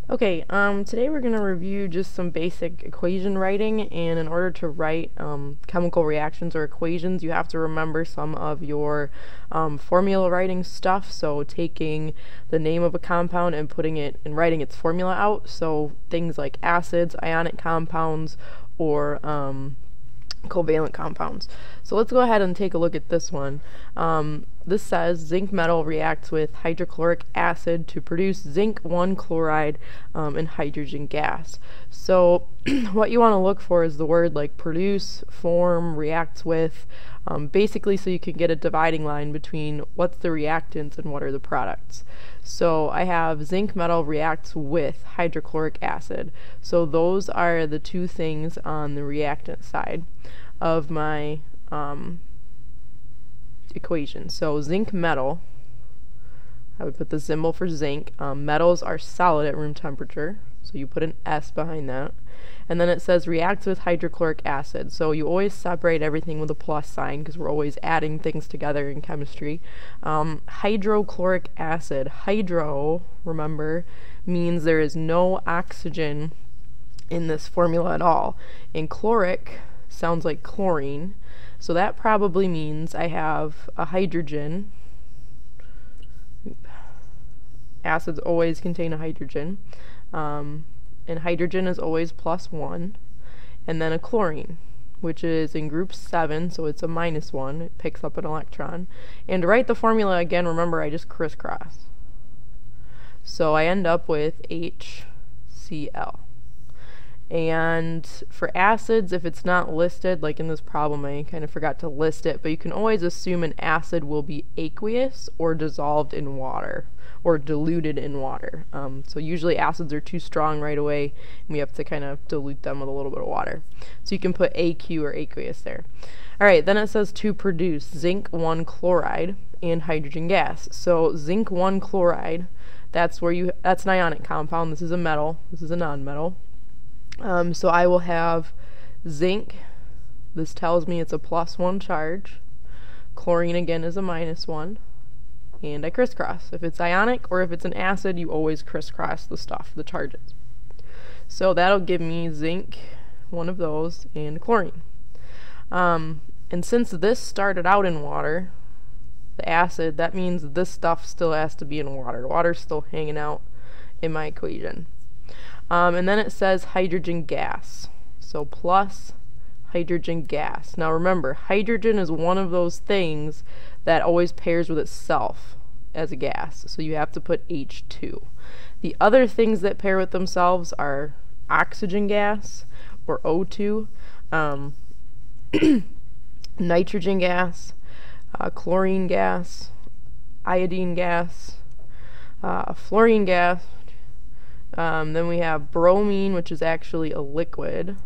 Okay, today we're going to review just some basic equation writing, and in order to write chemical reactions or equations, you have to remember some of your formula writing stuff, so taking the name of a compound and putting it and writing its formula out, so things like acids, ionic compounds, or covalent compounds. So let's go ahead and take a look at this one. This says zinc metal reacts with hydrochloric acid to produce zinc 1 chloride and hydrogen gas. So what you want to look for is the word like produce, form, reacts with, basically so you can get a dividing line between what's the reactants and what are the products. So I have zinc metal reacts with hydrochloric acid. So those are the two things on the reactant side of my equation. So zinc metal, I would put the symbol for zinc. Metals are solid at room temperature, so you put an S behind that. And then it says reacts with hydrochloric acid. So you always separate everything with a plus sign because we're always adding things together in chemistry. Hydrochloric acid. Hydro, remember, means there is no oxygen in this formula at all. And chloric sounds like chlorine. So that probably means I have a hydrogen. Acids always contain a hydrogen. And hydrogen is always +1. And then a chlorine, which is in group 7, so it's a -1. It picks up an electron. And to write the formula again, remember I just crisscross. So I end up with HCl. And for acids, if it's not listed, like in this problem I kind of forgot to list it, but you can always assume an acid will be aqueous or dissolved in water or diluted in water. So usually acids are too strong right away and we have to kind of dilute them with a little bit of water. So you can put AQ or aqueous there. Alright, then it says to produce zinc 1 chloride and hydrogen gas. So zinc 1 chloride, that's an ionic compound. This is a metal, this is a non-metal. So I will have zinc, this tells me it's a +1 charge, chlorine again is a -1, and I crisscross. If it's ionic or if it's an acid, you always crisscross the stuff, the charges. So that'll give me zinc, one of those, and chlorine. And since this started out in water, the acid, that means this stuff still has to be in water. Water's still hanging out in my equation. And then it says hydrogen gas. So plus hydrogen gas. Now remember, hydrogen is one of those things that always pairs with itself as a gas. So you have to put H2. The other things that pair with themselves are oxygen gas or O2, nitrogen gas, chlorine gas, iodine gas, fluorine gas. Then we have bromine, which is actually a liquid,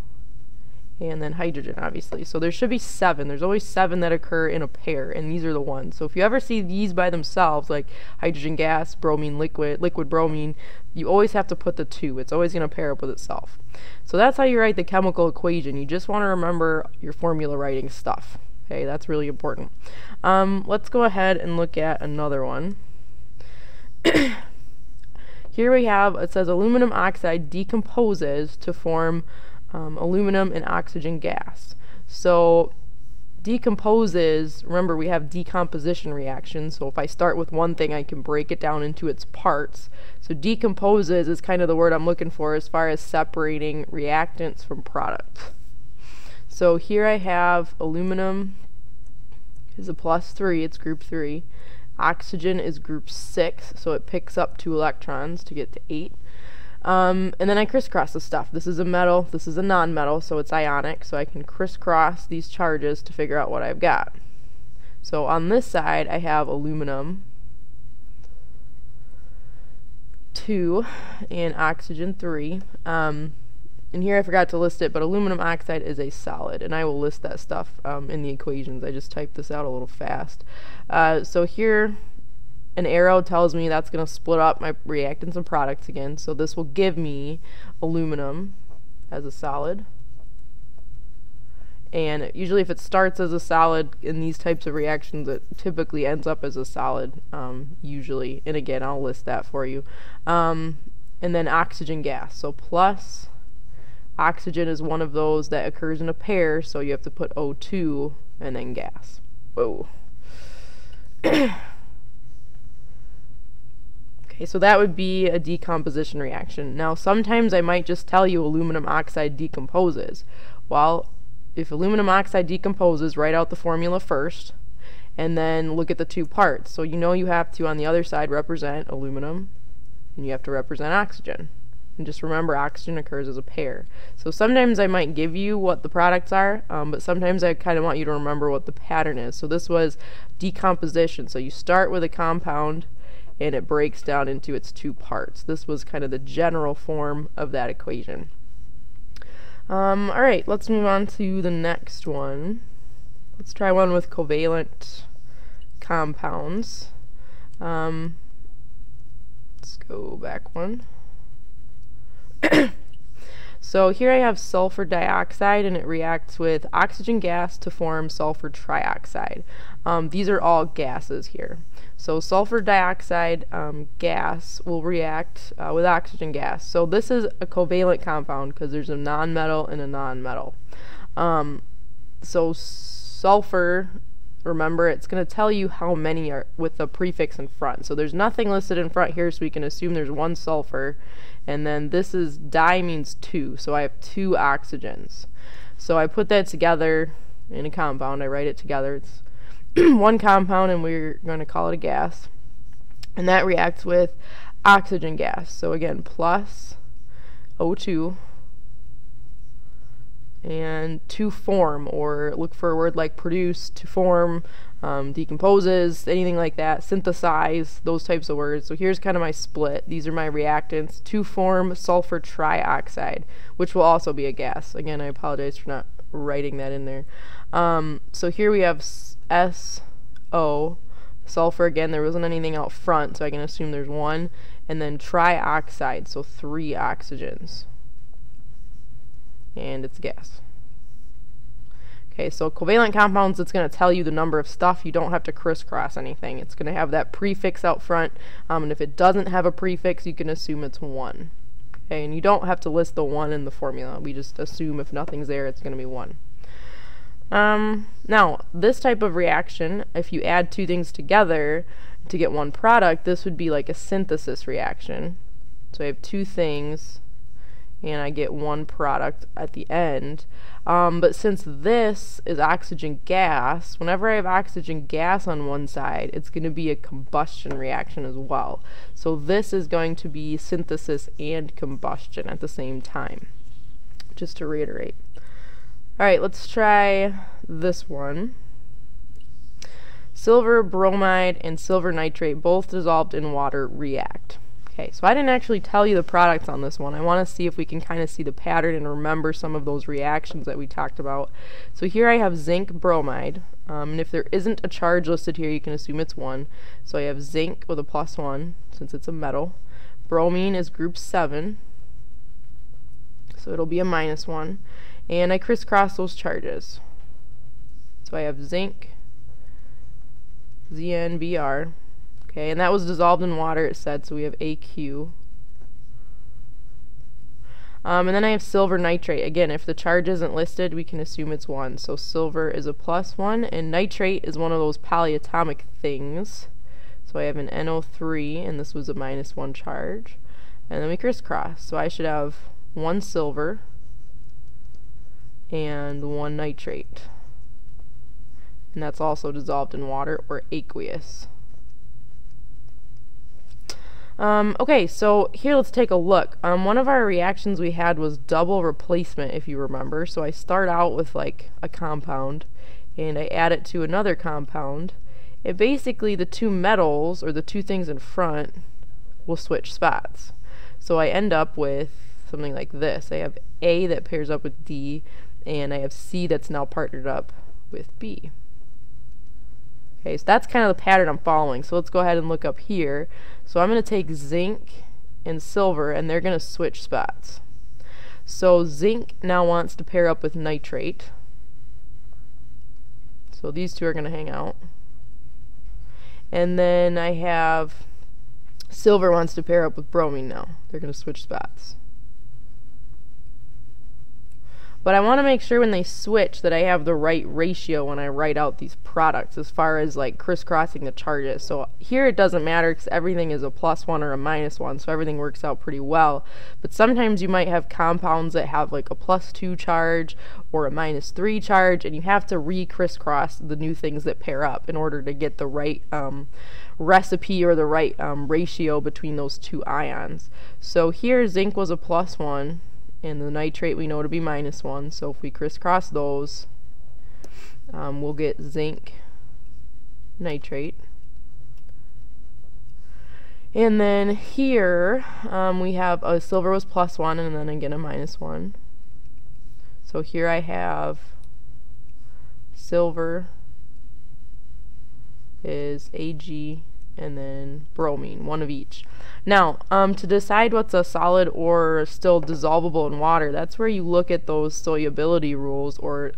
and then hydrogen, obviously. So there should be 7. There's always 7 that occur in a pair, and these are the ones. So if you ever see these by themselves, like hydrogen gas, bromine liquid, liquid bromine, you always have to put the 2. It's always going to pair up with itself. So that's how you write the chemical equation. You just want to remember your formula writing stuff. Okay, that's really important. Let's go ahead and look at another one. Here we have, it says aluminum oxide decomposes to form aluminum and oxygen gas. So decomposes, remember we have decomposition reactions, so if I start with one thing I can break it down into its parts. So decomposes is kind of the word I'm looking for as far as separating reactants from products. So here I have aluminum is a +3, it's group 3. Oxygen is group 6, so it picks up 2 electrons to get to 8. And then I crisscross the stuff. This is a metal, this is a non-metal, so it's ionic, so I can crisscross these charges to figure out what I've got. So on this side, I have aluminum 2 and oxygen 3. And here I forgot to list it, but aluminum oxide is a solid, and I will list that stuff in the equations. I just typed this out a little fast. So here, an arrow tells me that's going to split up my reactants and products again, so this will give me aluminum as a solid. And usually if it starts as a solid in these types of reactions, it typically ends up as a solid, usually. And again, I'll list that for you. and then oxygen gas. So plus oxygen is one of those that occurs in a pair, so you have to put O2 and then gas. Whoa. Okay, so that would be a decomposition reaction. Now, sometimes I might just tell you aluminum oxide decomposes. Well, if aluminum oxide decomposes, write out the formula first, and then look at the two parts. So you know you have to, on the other side, represent aluminum, and you have to represent oxygen. And just remember, oxygen occurs as a pair. So sometimes I might give you what the products are, but sometimes I kind of want you to remember what the pattern is. So this was decomposition. So you start with a compound, and it breaks down into its two parts. This was kind of the general form of that equation. Alright, let's move on to the next one. Let's try one with covalent compounds. Let's go back one. So here I have sulfur dioxide, and it reacts with oxygen gas to form sulfur trioxide. These are all gases here. So sulfur dioxide gas will react with oxygen gas. So this is a covalent compound because there's a nonmetal and a nonmetal. So sulfur, remember, it's going to tell you how many are with the prefix in front. So there's nothing listed in front here, so we can assume there's one sulfur. And then this is di means 2, so I have 2 oxygens. So I put that together in a compound. I write it together. It's one compound, and we're going to call it a gas. And that reacts with oxygen gas. So again, plus O2. And to form, or look for a word like produce, to form, decomposes, anything like that, synthesize, those types of words. So here's kind of my split. These are my reactants. To form sulfur trioxide, which will also be a gas. Again, I apologize for not writing that in there. So here we have SO, sulfur. Again, there wasn't anything out front, so I can assume there's one. And then trioxide, so 3 oxygens. And it's gas. Okay, so covalent compounds, it's going to tell you the number of stuff. You don't have to crisscross anything. It's going to have that prefix out front, and if it doesn't have a prefix, you can assume it's 1. Okay, and you don't have to list the 1 in the formula. We just assume if nothing's there, it's going to be 1. Now, this type of reaction, if you add 2 things together to get one product, this would be like a synthesis reaction. So I have 2 things, and I get one product at the end. But since this is oxygen gas, whenever I have oxygen gas on one side, it's going to be a combustion reaction as well. So this is going to be synthesis and combustion at the same time, just to reiterate. Alright, let's try this one. Silver bromide and silver nitrate, both dissolved in water, react. Okay, so I didn't actually tell you the products on this one. I want to see if we can kind of see the pattern and remember some of those reactions that we talked about. So here I have zinc bromide, and if there isn't a charge listed here, you can assume it's 1. So I have zinc with a +1, since it's a metal. Bromine is group 7, so it'll be a -1. And I crisscross those charges. So I have zinc, ZnBr. Okay, and that was dissolved in water, it said, so we have AQ. And then I have silver nitrate. Again, if the charge isn't listed, we can assume it's 1. So silver is a +1, and nitrate is one of those polyatomic things. So I have an NO3, and this was a -1 charge. And then we crisscross. So I should have 1 silver and 1 nitrate. And that's also dissolved in water, or aqueous. Okay, so here let's take a look. One of our reactions we had was double replacement, if you remember. So I start out with like a compound, and I add it to another compound. And basically the 2 metals, or the 2 things in front, will switch spots. So I end up with something like this. I have A that pairs up with D, and I have C that's now partnered up with B. Okay, so that's kind of the pattern I'm following. So let's go ahead and look up here. So I'm going to take zinc and silver, and they're going to switch spots. So zinc now wants to pair up with nitrate. So these 2 are going to hang out. And then I have Silver wants to pair up with bromine now. They're going to switch spots. But I want to make sure when they switch that I have the right ratio when I write out these products as far as like crisscrossing the charges. So here it doesn't matter because everything is a +1 or a -1, so everything works out pretty well. But sometimes you might have compounds that have like a +2 charge or a -3 charge, and you have to re-crisscross the new things that pair up in order to get the right recipe or the right ratio between those two ions. So here zinc was a +1. And the nitrate we know to be -1, so if we crisscross those, we'll get zinc nitrate. And then here we have a silver was +1 and then again a -1. So here I have silver is Ag and then bromine, one of each. Now, to decide what's a solid or still dissolvable in water, that's where you look at those solubility rules, or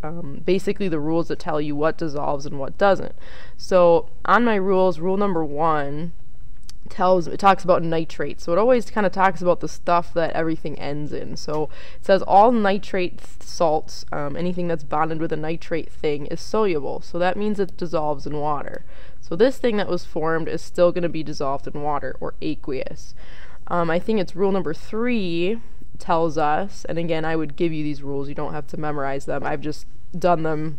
basically the rules that tell you what dissolves and what doesn't. So on my rules, rule number 1 talks about nitrate. So it always kind of talks about the stuff that everything ends in. So it says all nitrate salts, anything that's bonded with a nitrate thing, is soluble. So that means it dissolves in water. So this thing that was formed is still going to be dissolved in water, or aqueous. I think it's rule number 3 tells us, and again I would give you these rules, you don't have to memorize them, I've just done them,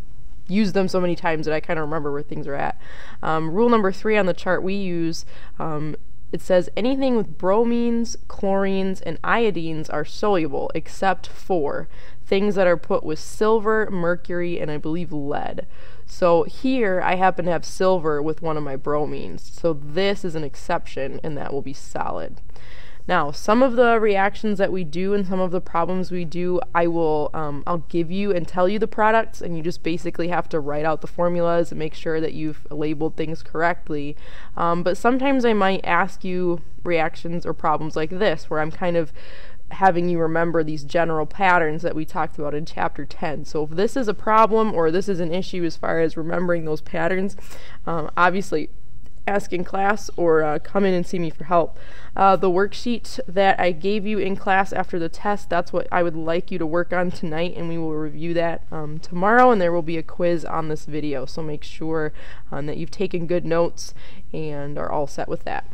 used them so many times that I kind of remember where things are at. Rule number 3 on the chart we use, it says anything with bromines, chlorines, and iodines are soluble except for things that are put with silver, mercury, and I believe lead. So here I happen to have silver with one of my bromines, so this is an exception and that will be solid. Now, some of the reactions that we do and some of the problems we do, I'll give you and tell you the products, and you just basically have to write out the formulas and make sure that you've labeled things correctly. But sometimes I might ask you reactions or problems like this, where I'm kind of having you remember these general patterns that we talked about in chapter 10. So if this is a problem or this is an issue as far as remembering those patterns, obviously ask in class or come in and see me for help. The worksheet that I gave you in class after the test, that's what I would like you to work on tonight, and we will review that tomorrow, and there will be a quiz on this video, so make sure that you've taken good notes and are all set with that.